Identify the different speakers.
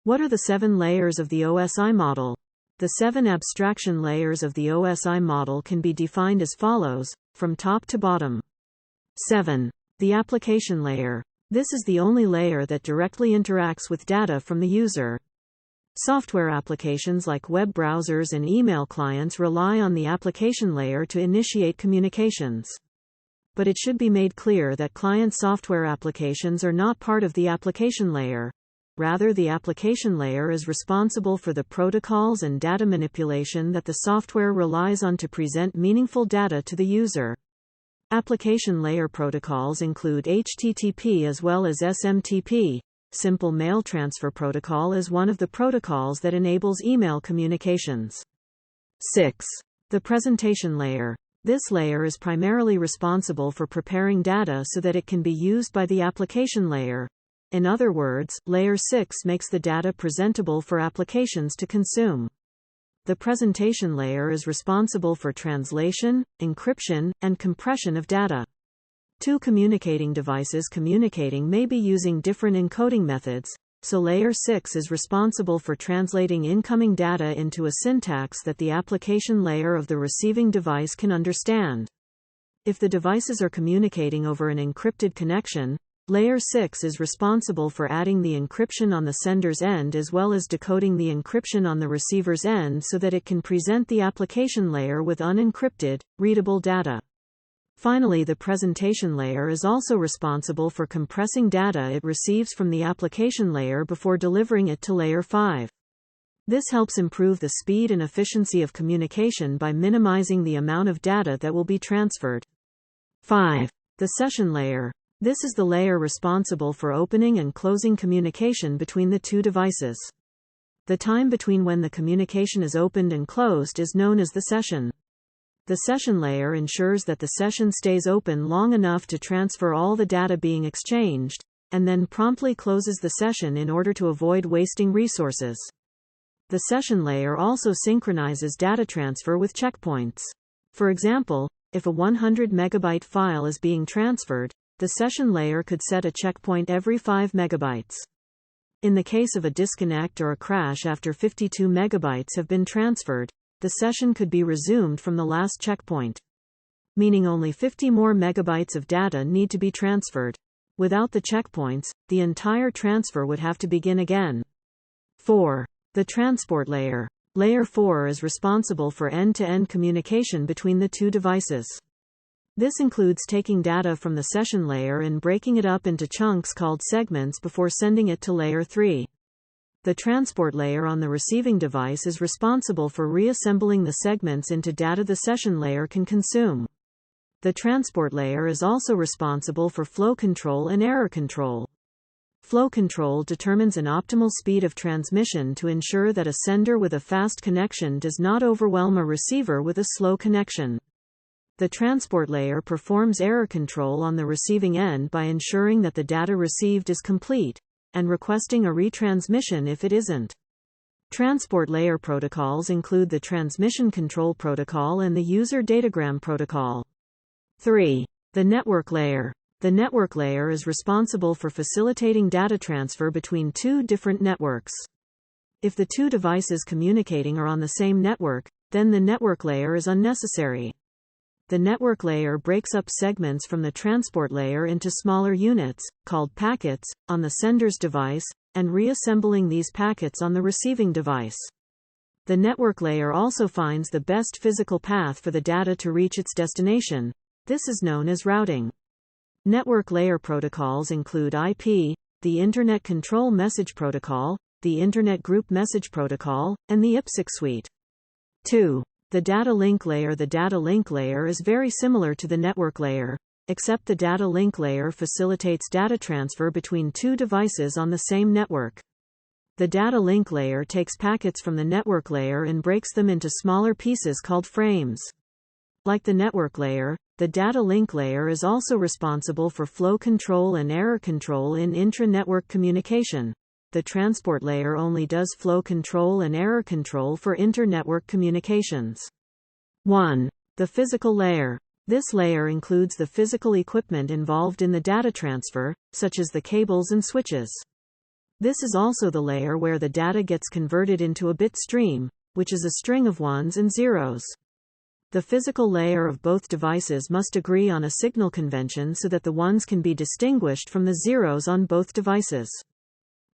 Speaker 1: What are the 7 layers of the OSI model? The 7 abstraction layers of the OSI model can be defined as follows, from top to bottom. 7. The application layer. This is the only layer that directly interacts with data from the user. Software applications like web browsers and email clients rely on the application layer to initiate communications. But it should be made clear that client software applications are not part of the application layer. Rather, the application layer is responsible for the protocols and data manipulation that the software relies on to present meaningful data to the user. Application layer protocols include HTTP as well as SMTP. Simple Mail Transfer Protocol is one of the protocols that enables email communications. 6. The presentation layer. This layer is primarily responsible for preparing data so that it can be used by the application layer. In other words, Layer 6 makes the data presentable for applications to consume. The presentation layer is responsible for translation, encryption, and compression of data. Two communicating devices communicating may be using different encoding methods, so Layer 6 is responsible for translating incoming data into a syntax that the application layer of the receiving device can understand. If the devices are communicating over an encrypted connection, Layer 6 is responsible for adding the encryption on the sender's end as well as decoding the encryption on the receiver's end so that it can present the application layer with unencrypted, readable data. Finally, the presentation layer is also responsible for compressing data it receives from the application layer before delivering it to Layer 5. This helps improve the speed and efficiency of communication by minimizing the amount of data that will be transferred. 5. The session layer. This is the layer responsible for opening and closing communication between the two devices. The time between when the communication is opened and closed is known as the session. The session layer ensures that the session stays open long enough to transfer all the data being exchanged, and then promptly closes the session in order to avoid wasting resources. The session layer also synchronizes data transfer with checkpoints. For example, if a 100 megabyte file is being transferred, the session layer could set a checkpoint every 5 megabytes. In the case of a disconnect or a crash after 52 megabytes have been transferred, the session could be resumed from the last checkpoint. Meaning only 50 more megabytes of data need to be transferred. Without the checkpoints, the entire transfer would have to begin again. 4. The transport layer. Layer 4 is responsible for end-to-end communication between the two devices. This includes taking data from the session layer and breaking it up into chunks called segments before sending it to Layer 3. The transport layer on the receiving device is responsible for reassembling the segments into data the session layer can consume. The transport layer is also responsible for flow control and error control. Flow control determines an optimal speed of transmission to ensure that a sender with a fast connection does not overwhelm a receiver with a slow connection. The transport layer performs error control on the receiving end by ensuring that the data received is complete, and requesting a retransmission if it isn't. Transport layer protocols include the Transmission Control Protocol and the User Datagram Protocol. 3. The network layer. The network layer is responsible for facilitating data transfer between two different networks. If the two devices communicating are on the same network, then the network layer is unnecessary. The network layer breaks up segments from the transport layer into smaller units, called packets, on the sender's device, and reassembling these packets on the receiving device. The network layer also finds the best physical path for the data to reach its destination. This is known as routing. Network layer protocols include IP, the Internet Control Message Protocol, the Internet Group Message Protocol, and the IPsec suite. 2. The data link layer. The data link layer is very similar to the network layer, except the data link layer facilitates data transfer between two devices on the same network. The data link layer takes packets from the network layer and breaks them into smaller pieces called frames. Like the network layer, the data link layer is also responsible for flow control and error control in intra-network communication. The transport layer only does flow control and error control for inter-network communications. 1. The physical layer. This layer includes the physical equipment involved in the data transfer, such as the cables and switches. This is also the layer where the data gets converted into a bit stream, which is a string of ones and zeros. The physical layer of both devices must agree on a signal convention so that the ones can be distinguished from the zeros on both devices.